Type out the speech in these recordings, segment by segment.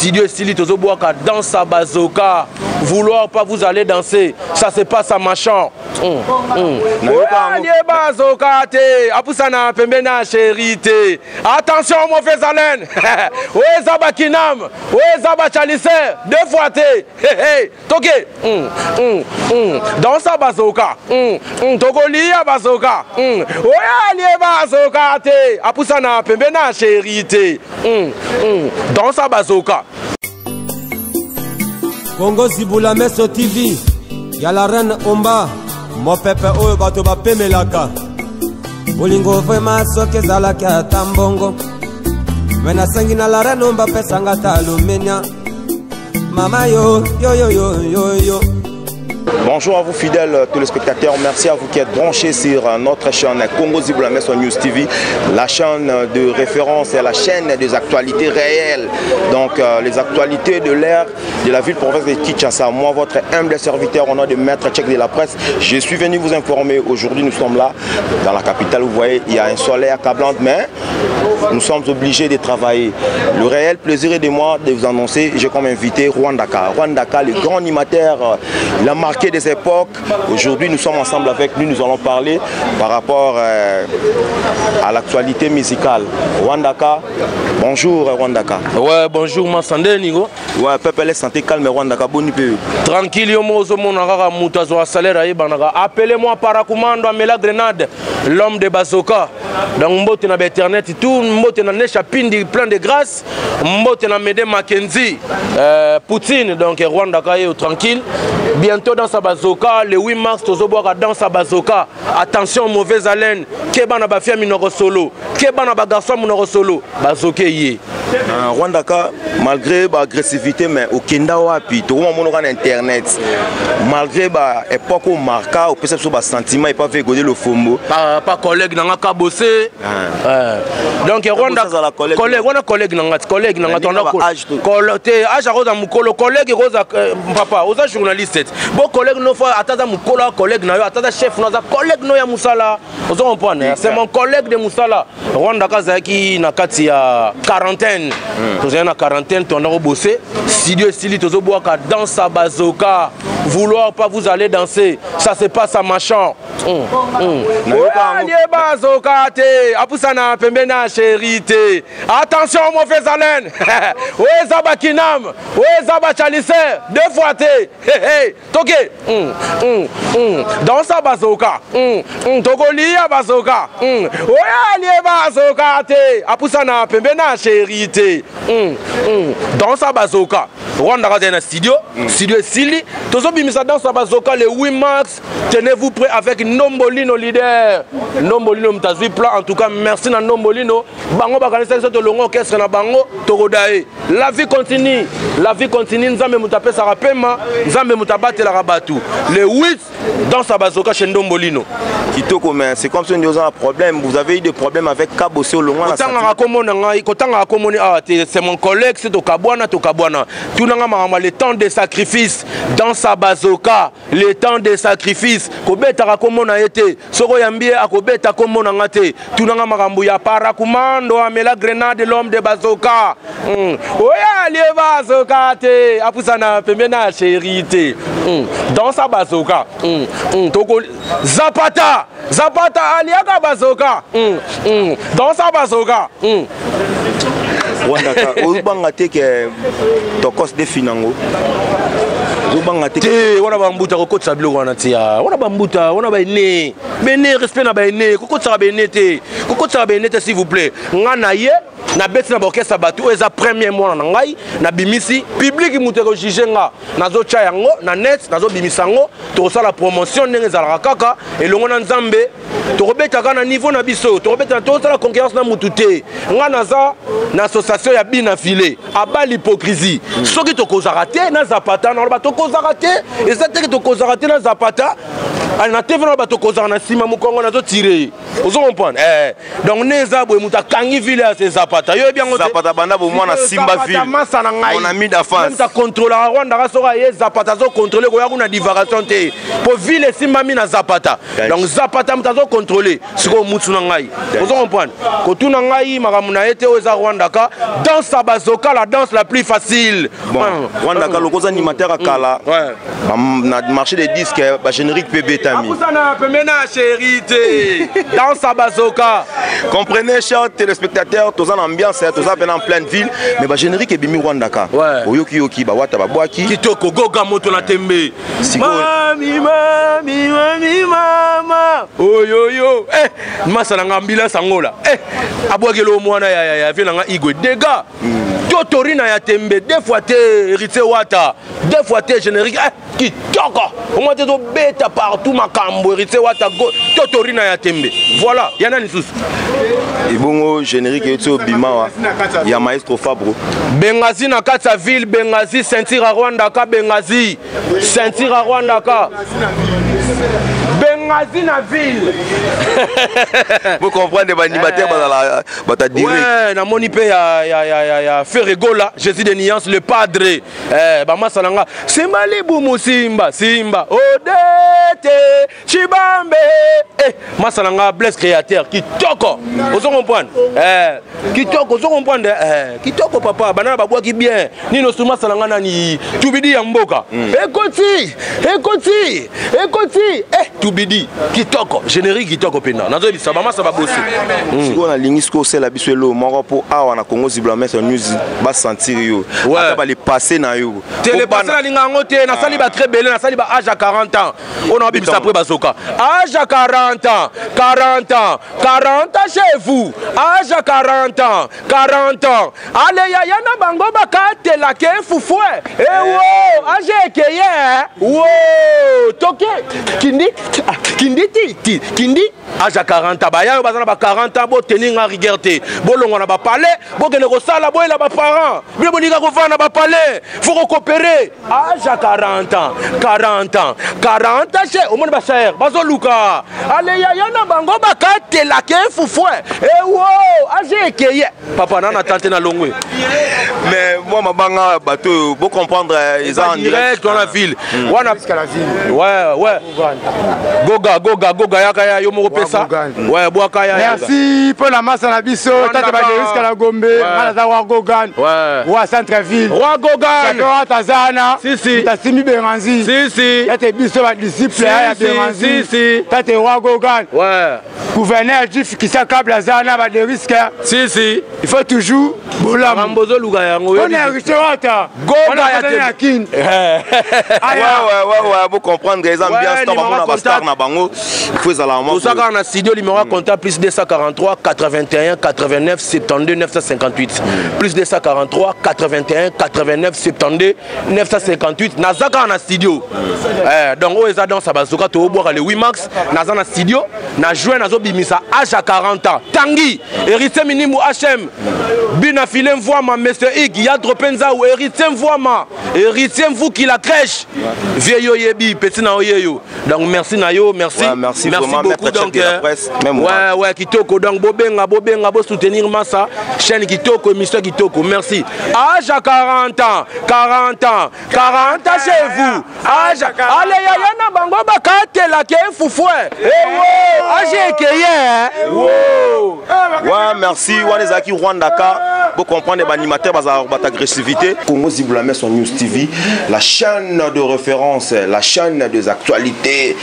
studio style tozoboaka danse à bazoka. Vouloir pas vous aller danser, ça se passe à Machan. Allez bazoka te, apusana pembena chérité. Attention mauvaise haleine. Ouais zaba kinam, ouais zaba chalisse, deux fois te. Hey toke. Danse à bazoka. Togolia bazoka. Ouais allez bazoka te, apusana pembena chérité. Danse à bazoka. Congo Zibula Meso TV, y'a la reine Omba, mo pepe oyo bato ba pemelaka. Bolingo vraiment soke zalaka tambongo. Mena sangi na la reine Omba pesanga talumenia. Mama yo yo yo yo yo yo. Bonjour à vous fidèles téléspectateurs, merci à vous qui êtes branchés sur notre chaîne Congo Zibula Meso News TV, la chaîne de référence et la chaîne des actualités réelles, donc les actualités de l'ère de la ville-province de Kinshasa. Moi, votre humble serviteur, au nom de Maître Tchèque de la presse, je suis venu vous informer. Aujourd'hui, nous sommes là, dans la capitale, vous voyez, il y a un soleil accablant, mais nous sommes obligés de travailler. Le réel plaisir est de moi de vous annoncer, j'ai comme invité Rwandaka. Rwandaka, le grand animateur, il a marqué des époques. Aujourd'hui, nous sommes ensemble avec lui, nous allons parler par rapport à l'actualité musicale. Rwandaka, bonjour Rwandaka. Ouais, bonjour Massandé Nigo. Ouais, peuple est santé calme Rwandaka, bon peu. Tranquille, yo mozo monara mutazo salaire aïbanaka. Appelez-moi Paracommando Amela Grenade, l'homme de Bazoka. Donc mbote na internet tout, mbote na Nesha Pindi plein de grâce, mbote na Mede Mackenzie, Poutine, donc Rwandaka est tranquille. Bientôt dans sa bazoka, le 8 mars, tozoboaka dans sa bazoka. Attention, mauvaise haleine. Keba na bafia minoro solo. Keba na bagarçon minoro solo. Bazoke yé. Rwandaka, malgré l'agressivité, mais au Kenda wapi, tout le monde a internet. Malgré l'époque où marqué, au peut-être sur sentiment, il pas fait goder le fombo. Pas collègue n'a pas bossé. Donc Rwanda collègue, on a collègue n'a collègue n'a ton âge. Âge à Rosa Mukolo, collègue Rosa papa, Rosa journaliste. Bon collègue no fois attada Mukolo, collègue na yo, attada chef na collègue no ya Musala. Vous comprenez? C'est mon collègue de Musala. Rwanda Kazaki na kati ya quarantaine. Vous avez une quarantaine, tu as bossé. Studio style, tu as danse à bazoka. Vouloir pas vous aller danser, ça se passe à Machan. Allez bazoka te, apusana pembena chérité. Attention mauvaise haleine. Ouais zaba kinam, ouais zaba chalisse, deux fois te. Hey toke. Danse à bazoka. Togolia bazoka. Ouais allez bazoka te, apusana pembena chérité. Danse à bazoka. Rwanda dans un studio Sili. Tous bimisa dans sa bazoka le 8 mars. Tenez-vous prêts avec Nombolino leader. Nombolino mtazui plan en tout cas merci na Nombolino. Bango bakanisa so to longo orchestre na bango torodae. La vie continue. Nzambe mutape sa rapema, Nzambe mutabate la rabatu. Le 8 dans sa bazoka chez Nombolino. Kitoko mais c'est comme si on a un problème. Vous avez eu des problèmes avec Kabosé au longo la. C'est mon collègue, c'est Tokabwana. Le temps de sacrifice dans sa bazoka, le temps de sacrifice. Kobeta komona été, soko yambie akobeta komona ngate. Tunanga makambuya Paracommando Amela Grenade l'homme de bazoka. Oya lié bazoka te, apusana pembena chérité. Dans sa bazoka. Toko Zapata aliaka bazoka. Dans sa bazoka. Rwandaka, Oubanga teke tokos de finango. Oubanga teke. On a bambuta kokot sablo wana tia. On a bambuta, on a bene. Bene respect na bene. Kokot sa bene te. Kokot sa bene te s'il vous plaît. Ngana ye. Na beti na orchestre batu eza premier mois na ngai na bimisi public muteko jijenga nazo cha yango na net nazo bimisango to sala promotion ndenge za kaka elongo na Nzambe to robeta kana niveau na biso to robeta to sala concurrence na mutute nga naza na association ya bina filé aba l'hypocrisie soki to kozarate na zapata na ba to kozarate ezate to kozarate na zapata na TV na bato kozaka na sima mokongo nazo tirer ozo comprendre donc neza boye muta kangi ville ya ces Zapata yo bien Zapata banda bo mwana Simba ville on a mis d'avance même ta contrôler Rwanda ka soka ye Zapata zo contrôler ko ya kuna divagation te po ville Simba mi na Zapata donc Zapata mutazo contrôler siko mutu na ngai ozo comprendre ko tuna ngai makamu na ete o za Rwanda ka danse à bazoka la danse la plus facile Rwanda ka lokoza animateur à kala na marché des disques ba générique PB Tami akusana pemena chérité danse à bazoka comprenez chers téléspectateurs tous en ambiance tous en pleine ville mais ba générique et bimi Rwanda ka oyoki yoki ba wata ba boaki kitoko goga moto na tembe mami mami mami mama oyoyo masala ngambila sangola abwakelo mwana ya vile nga igwe dega Totorina ya tembe deux fois te hérité wata deux fois te générique kitoko au moins te beta partout makambo hérité wata Totorina ya tembe voilà yana ni sous et bongo générique et au bima ya maestro Fabro Bengazi na kata ville Bengazi ceinture Rwanda ka Bengazi ceinture Rwanda ka Bengazi na ville. Vous comprenez les animateurs bata direct. Ouais, na moni pe ya Ferregola, Jésus de Nuance le padre. Ba masalanga, Simba libu Simba, Simba. Odete, Chibambe. Masalanga bless créateur qui toko. Vous comprenez? Qui toko, vous comprenez? Qui toko papa, banana ba bois qui bien. Nino suma salanga nani. Tubidi ya mboka. Ekoti, ekoti, ekoti. Tubidi kitoko générique kitoko pena nazo bisa ba masa ba bossi siko na lingisko c'est la bisuelo moko po awa na Congo Ziblames news ba sentir yo ata ba le passer na yo télé passer na lingango te na sali ba très belé na sali ba âge à 40 ans on a bimisa après bazoka âge à 40 ans 40 ans 40 ans chez vous âge à 40 ans 40 ans allez ya na bango ba kate la ke fufoué wo âge keye wo toke kindi Kindi âge à 40 ans baya bazana ba 40 ans bo tenir en rigueur te bolongo na ba palais bo kene ko sala bo ela ba parents bi bonika ko vana ba palais faut coopérer âge à 40 ans 40 ans 40 ans chez au monde ba cher bazo luka ale ya na bango ba kate la ke fufoué wo âge keye papa nana tante na longwe mais moi ma banga bateau pour comprendre ils en direct dans la ville wana jusqu'à la ville ouais Goga yaka yo moko pesa ouais boaka ya merci pour la masse na biso tata ba jusqu'à la Gombe ala za wa Gogan wa centre ville wa Gogan tata tazana si tasimi Bengazi si tata biso ba disciple ya Bengazi si tata wa Gogan ouais gouverneur Jif qui s'accable zana ba de risque si il faut toujours bola mambozo luga yango on est restaurateur Goga ya kin ouais vous comprendre les ambiances top na ba star na bango faut ça la tout ça quand on a studio numéro comptable plus 243 81 89 72 958 plus 243 81 89 72 958 nazaka on a studio donc on est dans sa bazoka to boire le 8 max nazana studio na jouer nazo bimisa âge à 40 ans tangi héritier minimu HM bina filem voix ma monsieur Ig ya dropenza ou héritier voix ma héritier vous qui la crèche vieillo yebi petit na oyeyo donc merci na yo merci merci beaucoup donc ouais kitoko donc bobenga bo soutenir massa chaîne kitoko émission kitoko merci âge à 40 ans 40 ans chez vous âge allez ya na bango bakate la ke fufoué âge keye ouais merci wanezaki Rwanda ka pour comprendre les animateurs bata agressivité Congo Ziblames sur News TV la chaîne de référence la chaîne des actualités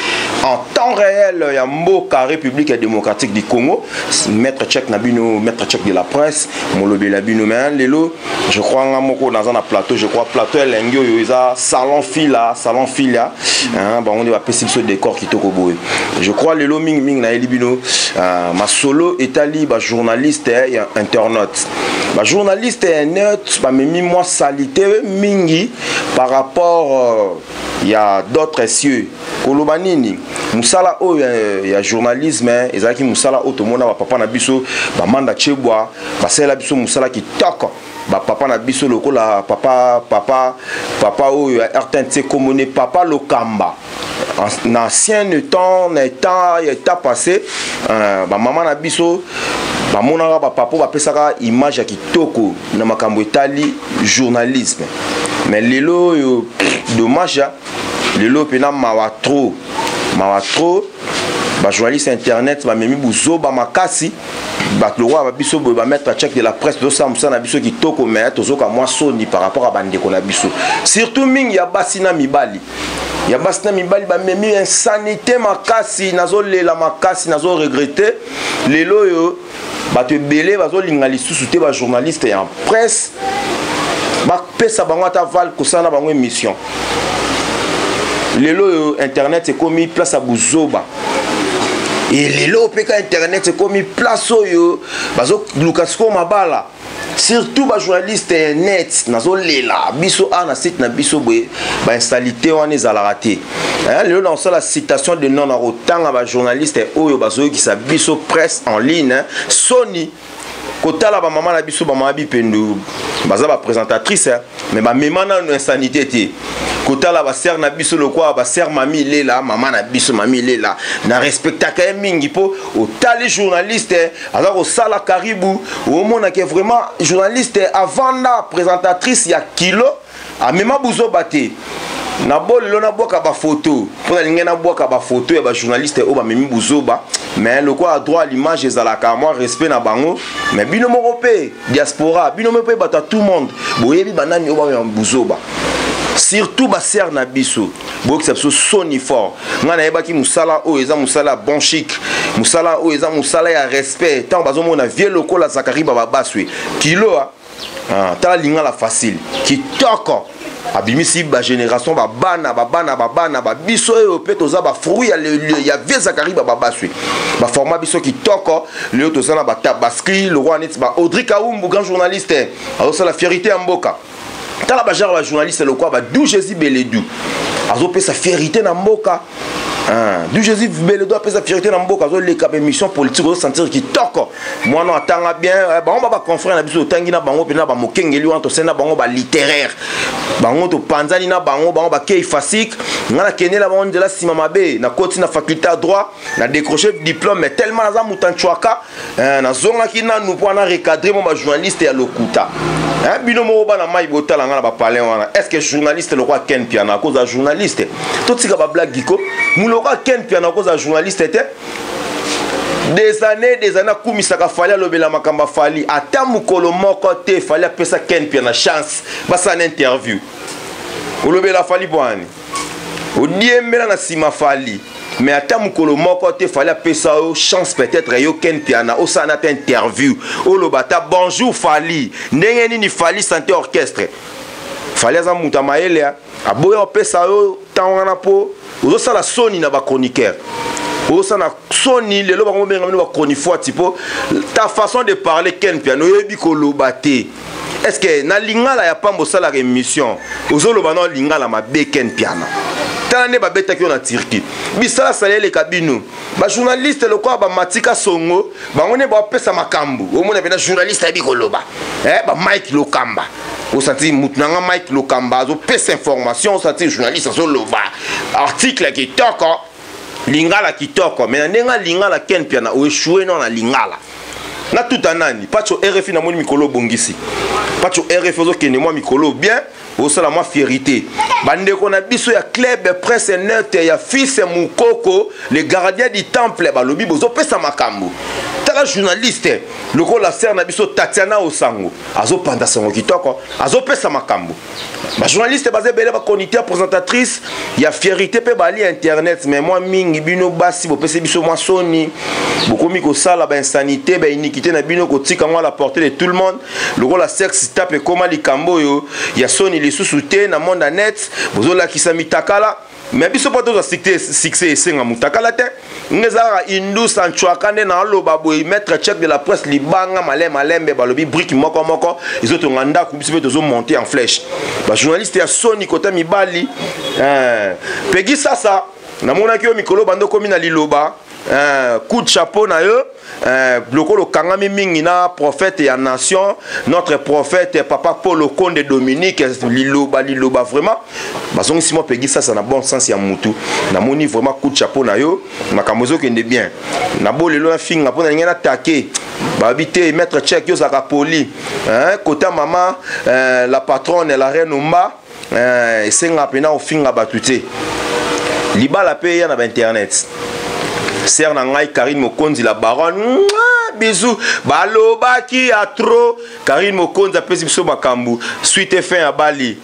en temps réel ya mboka République démocratique du Congo maître Tchèque Nabino maître Tchèque de la presse molobe labino mais lelo je crois ngamoko dans un plateau je crois plateau elengio yoza salon fila hein on va passer ce décor qui toko boy je crois lelo ming na elibino ma solo etali ba journaliste et internaute ba journaliste et net ba memi moi salité mingi par rapport il y a d'autres cieux kolobanini musala o ya journalisme ezaki musala o to mona ba papa na biso ba manda chebwa ba sela biso musala ki toko papa na biso lokola papa oyo RTNC Komone papa Lokamba en ancien temps état passé maman na biso bamonaka papa bapesaka image ya kitoko na makambo etali journalisme mais lelo yo dommage lelo pena mawa trop ba journaliste internet ba memi buzoba makasi ba loi ba biso ba mettre check de la presse do samsa na biso kitoko mais tozoka moi soni par rapport à bandeko na biso surtout mingi ya basina mibali ba memi insanité makasi nazolela makasi nazo regretter lelo yo ba te belé bazo linga lisusu te ba journaliste en presse ba pesa bango ta val kosana bango émission lelo internet c'est comme place à buzoba et lelo peka internet c'est comme place oyo bazo lukasko mabala surtout ba journaliste net nazo lela biso ana site na biso boye ba installité wana ezala raté lelo dans la citation de non autant ba journaliste oyo bazo ki sa biso presse en ligne Sony kotala ba maman na biso ba mama bipendo baza ba présentatrice mais ba memana no insanité te kotala ba sœur na biso lokwa ba sœur mami lela maman na biso mami lela na respecta ka mingi po otali journaliste alors sala karibu o mona que vraiment journaliste avant la présentatrice ya kilo a mema buzo baté na bolelo na boka ba photo pour na linga na boka ba photo ya ba journaliste o ba memi buzoba mais le quoi droit à l'image ezalaka moi respect na bango mais bino morope diaspora bino mpe bata tout le monde boyebi banani o ba buzoba surtout ba ser na biso boki ça Sony fort ngana yebaki musala o eza musala bon chic musala o eza musala ya respect tant bazo mona vie lokola Zakari baba baswe kilo ta linga la facile kitoko abimisi ba génération ba bana ba biso e opé toza ba fruit ya vie Zakari baba baswe ba format biso kitoko le toza na ba tabaski le roi net ba Audrey Kaumbu grand journaliste alors la fierté en mboka tala ba genre ba journaliste le quoi ba d'où Jésus Beledou azo pe sa fierté na mboka d'où Jésus Beledou pe sa fierté na mboka azo le cap émission politique azo sentir ki toko moi non atanga bien ba on ba confrère na biso tangi na bango pe na ba mokengeli wanto sena bango ba littéraire bango to panzani na bango ba kei fasik ngana kenela bango de la sima mabe na koti na faculté à droit na décroché diplôme mais tellement za mutanchwaka na zonga ki na nous pour na recadrer mon ba journaliste ya lokuta bino mo ba na mai botala ngana ba parler wana est-ce que journaliste le roi Ken Piana à cause de journaliste tout tika ba blague giko mu le roi Ken Piana à cause de journaliste était des années kumisaka fali lobela makamba fali ata mukolo moko te fali pesa Ken Piana chance basa na interview lobela fali bwani odiembela na sima fali mais ata mukolo moko te fali pesa chance peut-être yo Ken Piana au sana interview o lobata bonjour fali ndenge nini fali santé orchestre fali za muta maele aboya pesa yo tangana po ozo sala Sony na ba chroniqueur ozo na Sony lelo ba ngobenga ba chroniqueur tipo ta façon de parler Ken Piana yebi ko lobate est-ce que na lingala ya pambo sala émission ozo loba na lingala mabe Ken Piana tane ba beta ki on a Turquie bisala salele kabino ba journaliste le quoi ba matika songo ba ngone ba pesa makambu o mona bena journaliste abi ko loba ba Mike Lokamba au senti mutnanga Mike Lokamba zo pesa information senti journaliste zo loba article qui toko lingala kitoko mais nenga lingala Ken Piana o échoué non na lingala na tout anani pacho RFI na moni mikolo bongisi pacho RFI zo kene moi mikolo bien au sala moi fierté bande ko na biso ya club presse net ya fils Mukoko le gardien du temple balobi bozo pesa makambo tala journaliste loko la sœur na biso Tatiana Osango azo panda sango kitoko azo pesa makambo ba journaliste basé belé ba chroniqueur présentatrice ya fierté pe bali internet mais moi mingi bino basi bo pesa biso moi Sony beaucoup mi ko sala ba insanité ba iniquité na bino ko tika moi la portée de tout le monde loko la sexe tape comme likambo yo ya Sony les sous-soutés na monde net bozola kisami takala mais biso pas tous succès et senga mutakala te ngezara indu sanchwakane na loba boy mettre check de la presse libanga malembe balobi brique moko ils autres nganda ku biso beto monter en flèche ba journaliste ya Sony kota mibali pegi sasa na mona ki o mikolo bando komi na liloba coup de chapeau na yo lokolo kangami mingi na prophète ya nation notre prophète papa Paul Conde Dominique liloba vraiment bazongi simo pegi ça na bon sens ya mutu na moni vraiment coup de chapeau na yo makamozo kende bien na bolelo na finga pona ngena taquer babité maître Tchèque yo zaka poli côté maman la patronne la reine Omba esenga pena ofinga batute libala pe ya na internet ser na ngai Karine Mokonzi la baronne bisous balobaki a trop Karine Mokonzi apesi biso makambu suite fin à Bali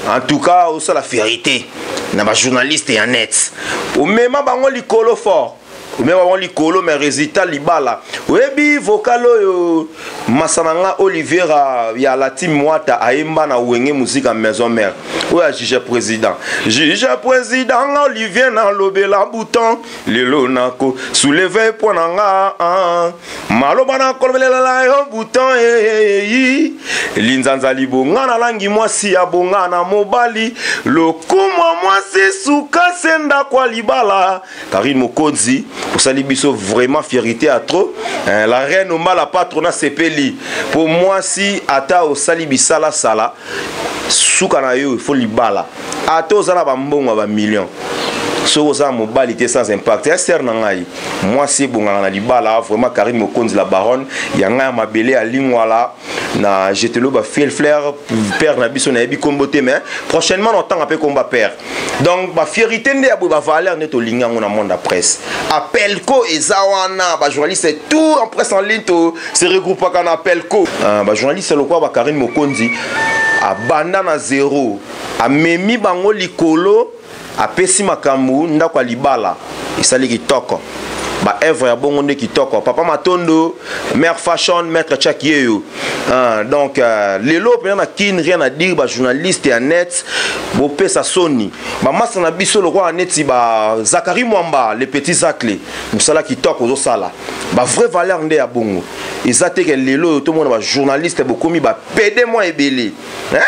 en tout cas aussi la vérité na ba journaliste ya net o mema bango likolo fort mais on likolo mais résultat libala webi vocal oyo masananga Oliviera ya la team mwata aimba na wenge musique à maison mère oya juge président Olivier na lobela bouton lelo nako soulever ponanga maloba na kolbelela yo bouton linzanza libonga na langi mwasi ya bonga na mobali lokumwa mwasi suka senda kwa libala Karine Mokonzi pour ça biso vraiment fierté à trop la reine Omba la patronat sepeli pour moi si ata au sali bisala sala suka na yo il faut libala ata ozala ba mbongo ba millions so oza mobilité sans impact ester na ngai moi si bonga na libala vraiment Karine Mokonzi la baronne yanga mabele a lingwala na jetelo ba fiel flair père na biso na yebi kombote mais prochainement on temps après combat père donc ba fierté ndé ba valeur neto lingango na monde presse appel ko ezawana ba journaliste tout en presse en ligne to se regroupe quand appel ko ba journaliste lokwa ba Karine Mokonzi a banda na zéro a memi bango likolo a pesi makambu ndako libala isali kitoko ba œuvre ya bongo nde kitoko papa Matondo mère fashion maître Tchèque yeyo donc lelo pena na kin rien à dire ba journaliste ya net bo pesa soni ba masa na biso lokwa neti ba Zakari Mwamba les petits zaclés musala kitoko zo sala ba vraie valeur nde ya bongo ezate ke lelo to mona ba journaliste bokomi ba pede moi ebele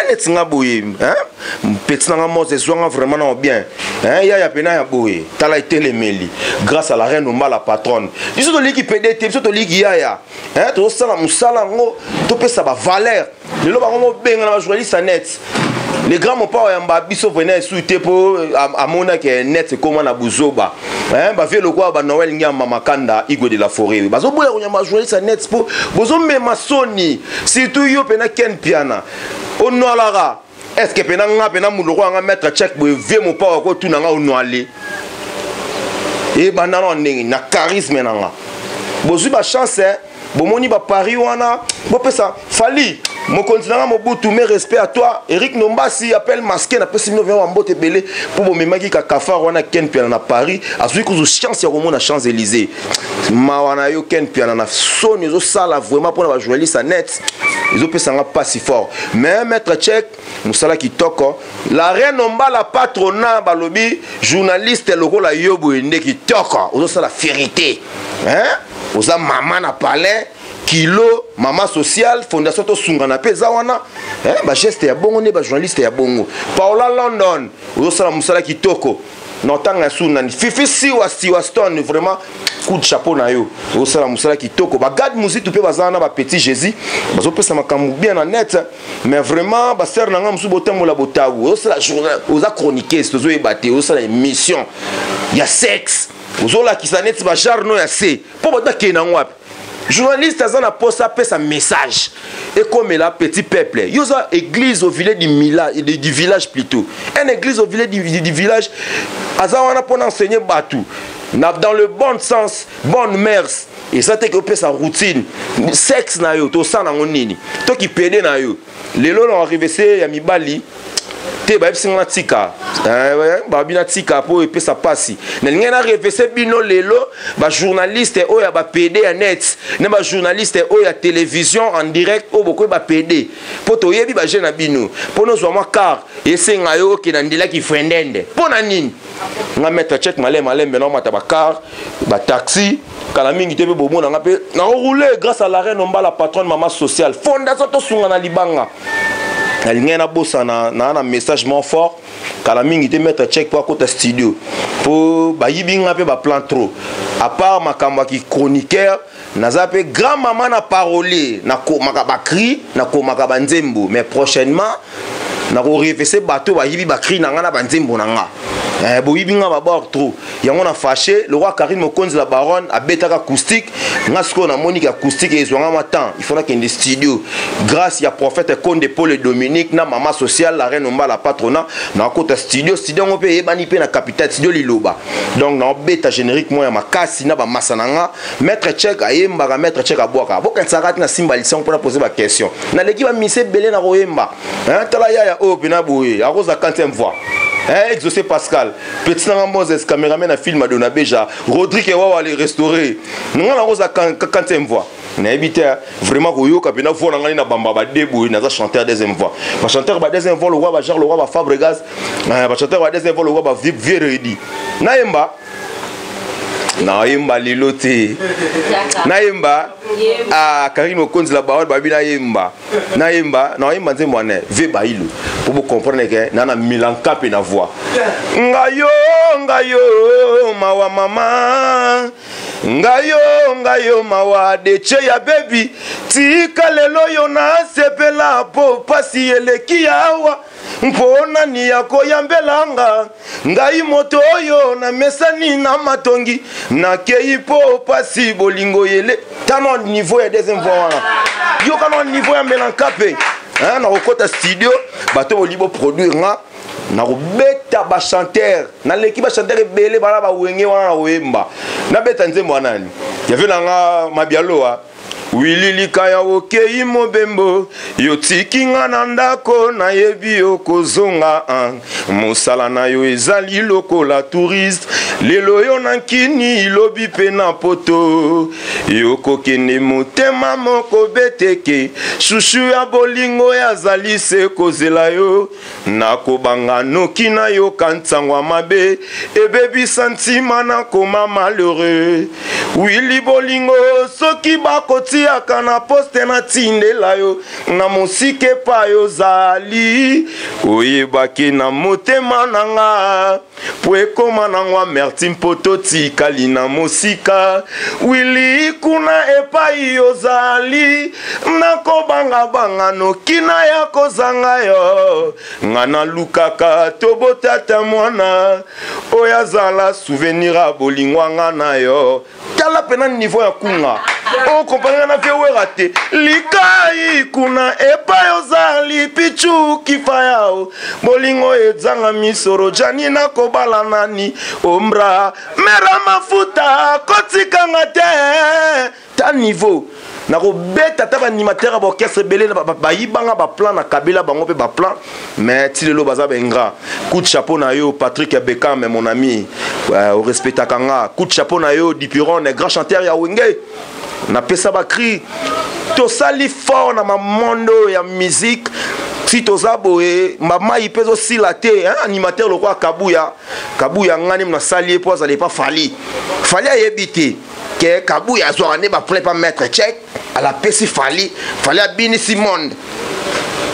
neti nga boye petit nga Moses zwanga vraiment na bien ya pena ya boye tala itelemeli grâce à la reine Omba la patronne biso to liki PDT biso to liki yaya to sala musala ngo to pesa ba valeur lelo ba ngo benga na journaliste net les grands mon père yamba biso venait souhaiter pour amona que net comment na buzoba ba vie le quoi ba Noël nyama makanda Igo de la forêt bazo boya nyama journaliste net pour bozo mema soni surtout yo pena ken piana onolara est-ce que pena nga pena muloko nga mettre check bo vie mon père ko tuna nga onoale et banana ndenge na charisme nanga bozu ba chance bomoni ba Paris wana bo pesa fali mon continent Mobutu mais respect à toi Eric Nombasi appelle masqué na pesi no vient mbote belé pour bo memaki ka kafar wana ken piana na Paris azui ko chance ya komona Champs-Élysées mawana yo ken piana na soni zo sala vraiment pour na journaliste net ils ont pesa nga pas si fort mais maître Tchèque musala kitoko la reine Omba la patronat balobi journaliste lokola yobo ende kitoko ozo sala vérité oza maman na palais kilo mama social fondation to sungana peza wana ba geste ya bongo ne ba journaliste ya bongo Paola London ozo sala musala kitoko notanga sunani fifi siwa stone vraiment coup de chapeau na yo ozo sala musala kitoko ba gad musique pe bazana ba petit Jésus bazo pesa makambu bien na net mais vraiment ba ser nanga musu botembo la botabu ozo sala journal oza chroniquer ozo ebate ozo sala émission ya sexe ozo la kisanet ba jarno ya C po ba kena ngwapi journaliste azana posa pesa message et comme la petit peuple yoza église au village du village plutôt une église au village du village azawana pour enseigner batou dans le bon sens bonne mœurs et ça te que sa routine sexe na yo to sana ngonini to ki pede na yo lelo na arrivé c'est ya mibali te ba singa tika ba bina tika po e pesa pasi na ngena revese bino lelo ba journaliste o ya ba PD ya net na ba journaliste o ya télévision en direct o boko ba PD poto yebi ba jeune bino pono zo ma car esenga yo ke na ndila ki frendende pona nini nga mettre check malembe na mata ba car ba taxi kala mingi te be bomona nga pe na rouler grâce à la reine Omba la patronne maman sociale fondation to sunga na libanga nalingai nabosana na message mon fort kala mingi te mettre check pour côté studio pour bayibinga pe ba plan trop à part makamba ki chroniqueur naza pe grand maman na parolier na ko makaba cri na ko makaba nzembo mais prochainement na ko référer bateau bayibi ba cri na nga na banzembo na nga boyibinga ba bord trop yango na fâché le roi Karim Mokonzi la baronne a betaka acoustique ngasko na monique acoustique et zonga matin il faudra qu'il y ait des studios grâce ya prophète Konde Paul et Dominique na maman sociale la reine Omba la patronat na côté studio on peut ebani pe na capitale studio liloba donc na beta générique moi ya makasi na ba masananga maître check ayemba ka maître check aboka boka tsakati na simbalisa pour poser ba question na leki ba mise belé na royemba hein tala ya o pena boye a rosa 40e fois Exaucé Pascal, petit Moses, caméraman à film à Donabeja, Rodrigue et Wawa les restaurer. Nous avons la 40e voix. Nous avons vraiment Koyo Kapina voix na bamba debout, nous avons chanteur deuxième voix. Le chanteur deuxième voix, le roi Bajar, le roi Fabregas, le chanteur deuxième voix, le roi Vieredi. Naïmba. Naïmba Liloté. Naïmba. Ah, Karim Mokonzi la baronne babi Naïmba. Naïmba nzemwane ve bailo. Pour vous comprendre que nana milanka pe na voix. Ngayo mawa mama. Ngayo mawa de cheya baby. Tika lelo yo na sepela po pasi eleki yawa. Mpona ni yako yambelanga. Ngai moto yo na mesani na matongi. Na kei po pasi bolingo yele. Tano niveau ya deuxième voix. Yo kano niveau ya milanka pe. Na kokota studio bato bolibo produire nga na robeta ba chanteur na l'équipe ba chanteur ebele bala ba wenge wana na wemba na beta nzembo nani yave na nga mabialoa Willy Likaya okei mobembo yotiki nga na ndako na yebi okozonga mosala na yo ezali lokola touriste lelo yo na nkini lobi pe na poto yokokende motema moko beteke shushu ya bolingo yazali se kozela yo nakobanga noki na yo kantangwa mabe ebebi santima na koma malheureux Willy bolingo soki bakoti akana poste na tindela yo na musike pa yo zali oyebaki na motema nanga po ekoma nangwa merci mpoto tikali na mosika Willy kuna epai yo zali nakobanga banga noki na ya kozanga yo ngana lukaka tobotata mwana oyazala souvenir a bolingwa ngana yo tala pena niveau ya kunga o kompananga na viewe raté likai kuna epa yozali pichu kifayao bolingo ezanga misoro jani na kobala nani ombra mera mafuta kotikanga te ta niveau na robeta ta animateur ba orchestre belé ba yibanga ba plan na kabila bango pe ba plan mais tilelo baza bengra coup de chapeau na yo Patrick Bekam mon ami au respecta kanga coup de chapeau na yo Dipiron grand chanteur ya wenge na pesa ba cri to sali fort na mamondo ya musique si toza boye mama ipezo silate animateur le roi Kabuya ngani na sali po ça n'est pas fali a yebité que Kabuya azwa ne ba pas mettre check à la pesi fali a bini Simone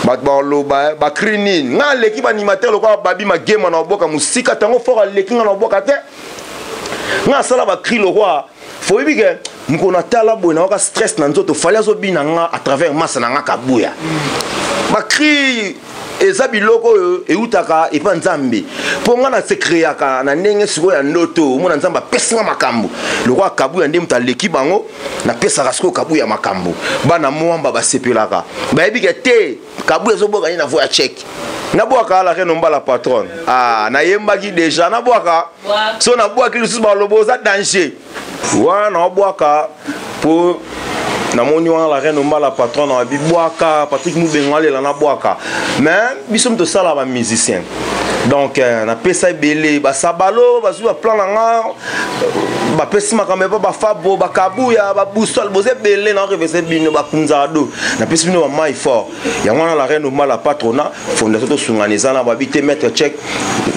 Batbalo ba crini nga l'équipe animateur le roi babi ma game na boka musika tango fort l'équipe na boka te nga sala ba cri le roi faut bien que mukona tala boy na ka stress na nzoto fali azobina nga à travers massa na nga Kabuya ba cri ezabi loko eutaka epa nzambe ponga na se créaka na ndenge siko ya ndoto mona nzamba pesinga makambo le roi Kabuya ndem ta leki bango na pesa rasko Kabuya makambo bana mwamba basepelaka bayebi ke te Kabuya zoboka ni na voya check na boaka la reine Omba la patronne na yembaki déjà na boaka so na boaka lusu ba loboza danger wana boaka pour na moni wana la reine Omba la patronne na biboaka Patrick Mubengale la na boaka mais bisom to sala ba musicien donc na pesa belé ba sabalo ba zuwa plan nga ba pesi makambe ba fabo ba Kabuya ba busol boze belé na reverser bino ba kunzado na pesi bino ba mai fort ya wana la reine Omba la patronne fondation to sunganiza na ba bité mettre check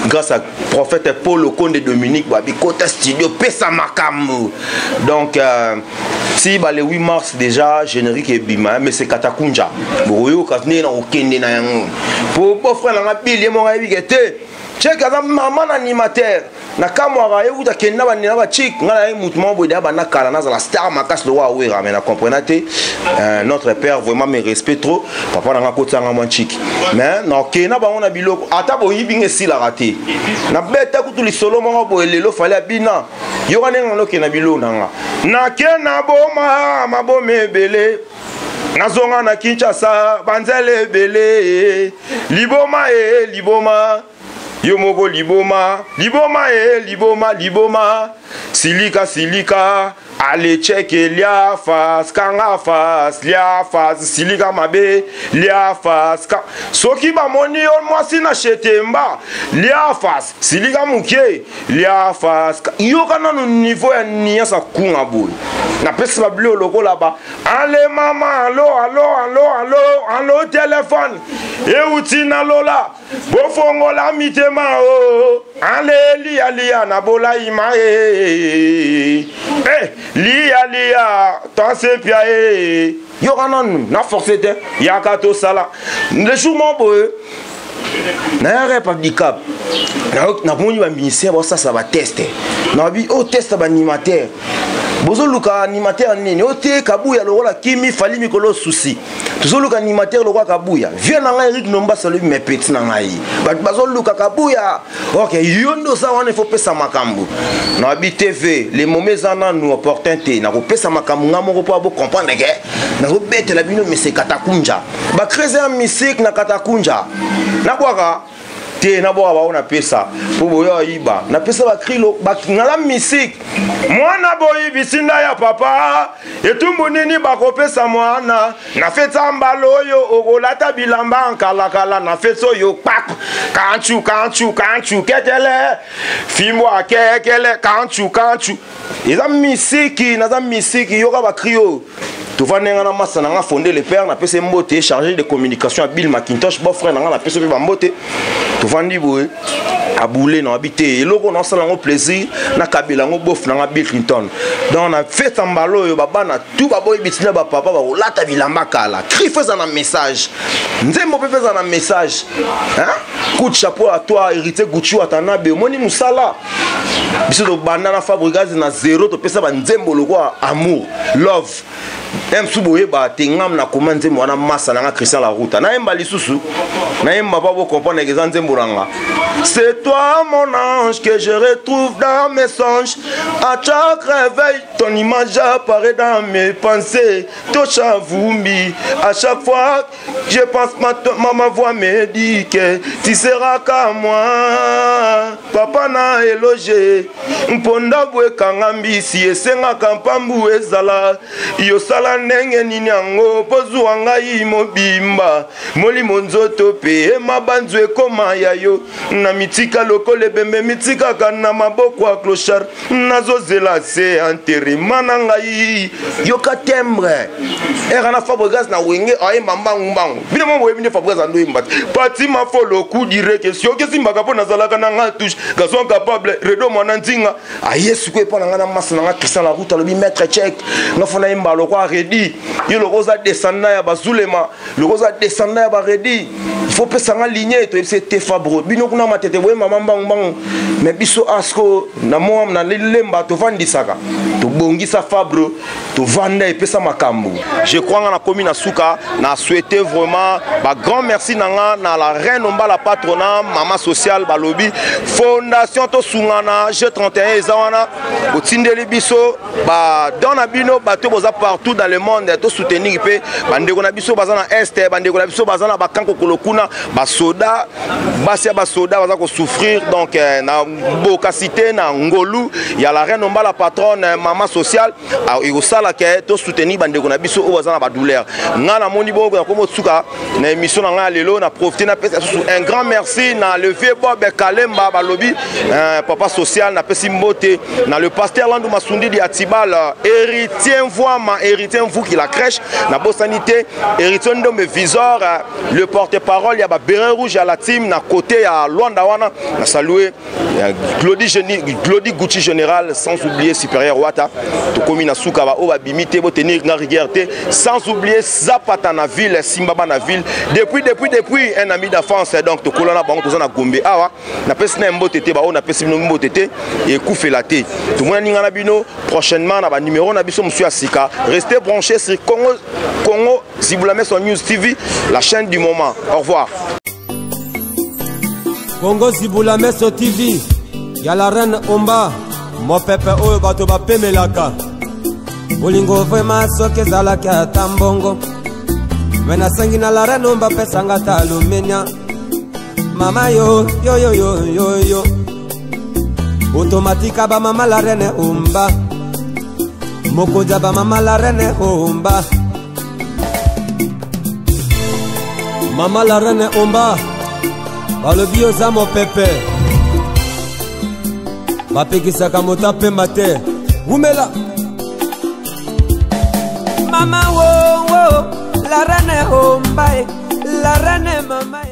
grâce à prophète Paul Konde Dominique ba bi kota studio pesa makambo donc si le 8 mars déjà générique est bima mais c'est Katakunja boyo katne na okende na yango pour frère na bili mo ngai bikete check as maman animateur na kamwa yo uta kenda ba nina ba chick ngala yi mutumo boy da ba na kala na za la star makas lo wa wera mais na comprenate notre père vraiment me respecte trop papa na kota nga mon chick mais na kena ba on a biloko ata bo yibinge si la raté na beta kutu li solo mo bo lelo fallait bina yo kana ngalo kena bilo nanga na kena boma mabome bele nazonga na Kinshasa banzele bele liboma liboma Yomoko liboma, liboma liboma, silika, allez checker lia face, kanga face, lia face, silika mabe, lia face, soki ba moni on moi si n'achete mba, lia face, silika muke, lia face, yo kana no niveau ya nia sa kunga boy. Na pesa ba bleu logo là-bas. Allez maman, allo téléphone. Et utina lola, bofongo la mitema o. Allez lia na bola ima lia, tant c'est pia yo kanon na forcété yakato sala. Le jour mon boy. Na rep handicap. Na moni ba ministère ça va tester. Na bi o test ba animateur. Bozo luka animateur nini ote kabuya lokola kimi fali mikolo souci tozo luka animateur lokola kabuya viens na nga Eric Nomba salu mes petits na ngai bazo luka kabuya OK yondo ça on il faut pesa makambu na bi TV les moments ana nous opportunité na ko pesa makambu ngamo ko comprendre que na ko betela bino mais c'est Katakunja ba créer un musique na Katakunja na kwaka te na bo ba ona pesa po boyo iba na pesa ba krilo ba ngala musique mwana boyi bisinda ya papa etumbu nini ba ko pesa mwana na feta mbalo yo okolata bilamba nkala na feso yo pak kanchu ketele fimbo akekele kanchu eza musique na za musique yo ka ba krio tu vas na massa na fonder le père na pesa mbote chargé de communication à Bill Macintosh bon frère na pesa ba mbote tu vas ndi boy aboulé na habité et loko na sala ngo plaisir na kabila ngo bof na Bill Clinton donc on a fait tambalo yo baba na tout babo bitina ba papa ba olata bilamba kala cri faisant un message nzembo pe faisant un message hein coup de chapeau à toi hérité Gucci Watanabe moni musala biso do banda na fabriquage na zéro to pesa ba nzembo loko amour love Msuboye ba tengam na komande mwana massa na Christian la route na emba lisusu na emba pas vous comprendre exemple nzemboranga c'est toi mon ange que je retrouve dans mes songes à chaque réveil ton image apparaît dans mes pensées Tocha Vumbi à chaque fois je pense ma voix me dit que tu seras comme moi papa na élogé mponda bwe kangambi si esenga kampambu ezala yo sala ndenge nini yango pozwa ngai mobimba molimo nzoto pe mabanzu ekoma ya yo na mitika lokole bembe mitika kana maboko ya clochard nazozela se enterrement na ngai yo ka tembre era na Fabregas na wenge ayemba mbangu bino mo webine Fabregas ando imba pati mafolo ku direct si oke simbaka po nazalaka na nga touche garçon capable redo mwana nzinga ayesu ko epona nga na massa na Christian la route lobi maître check nga fona imba lo kwa redi yo lo roza descendant ya bazulema lo roza descendant ya ba redi il faut pesa nga ligne to c'était Fabro bino kuna matete boye mama mbangu mais biso asko na mo na lemba to vandisaka to bongisa Fabro to vanda et pesa makambu je crois nga na komi na suka na souhaiter vraiment ba grand merci nanga na la reine omba la patronat mama sociale balobi fondation to sungana G31 ezawana otindeli biso ba dona bino bato boza partout dans le monde to soutenir pe bandeko na biso baza na est bandeko na biso baza na bakanko kolokuna ba soda basia ba soda baza ko souffrir donc na bokasité na ngolu ya la reine omba la patronne mama sociale et au sala ke to soutenir bandeko na biso o baza na ba douleur nga na moni bo na komo tsuka na émission na nga lelo na profiter na pesa un grand merci na le vieux Bob Kalemba balobi papa social na pesi mbote na le pasteur Landou Masundi di Atibal héritier vous qui la crèche na bo sanité héritier ndombe visor le porte-parole étoile ya ba béret rouge à la team na côté à Luanda wana na saluer Glody Gucci général sans oublier supérieur Wata to komi na suka ba o ba bimité bo tenir na rigueur sans oublier Zapata na ville Simbaba na ville depuis un ami d'enfance donc to kolona bango to na Gombe awa na pesi na mbotete ba o na pesi no mbotete et koufela te tout monde ninga na bino prochainement na ba numéro na biso monsieur Asika restez branchés sur Congo Zibulameso News TV la chaîne du moment. Au revoir. Congo Zibulameso TV, y'a la reine Omba, mon pépé oyo bato ba pemelaka. Bolingo vraiment soke zalaki atambongo. Mena sangi na la reine Omba pesanga talumenya. Mama yo. Automatique ba mama la reine Omba. Mokoja ba mama la reine Omba. Mama la reine Omba. Ba le bio za mon pépé. Ba pekisaka mota pemba te. Umela. Mama wo, la reine Omba, la reine mama.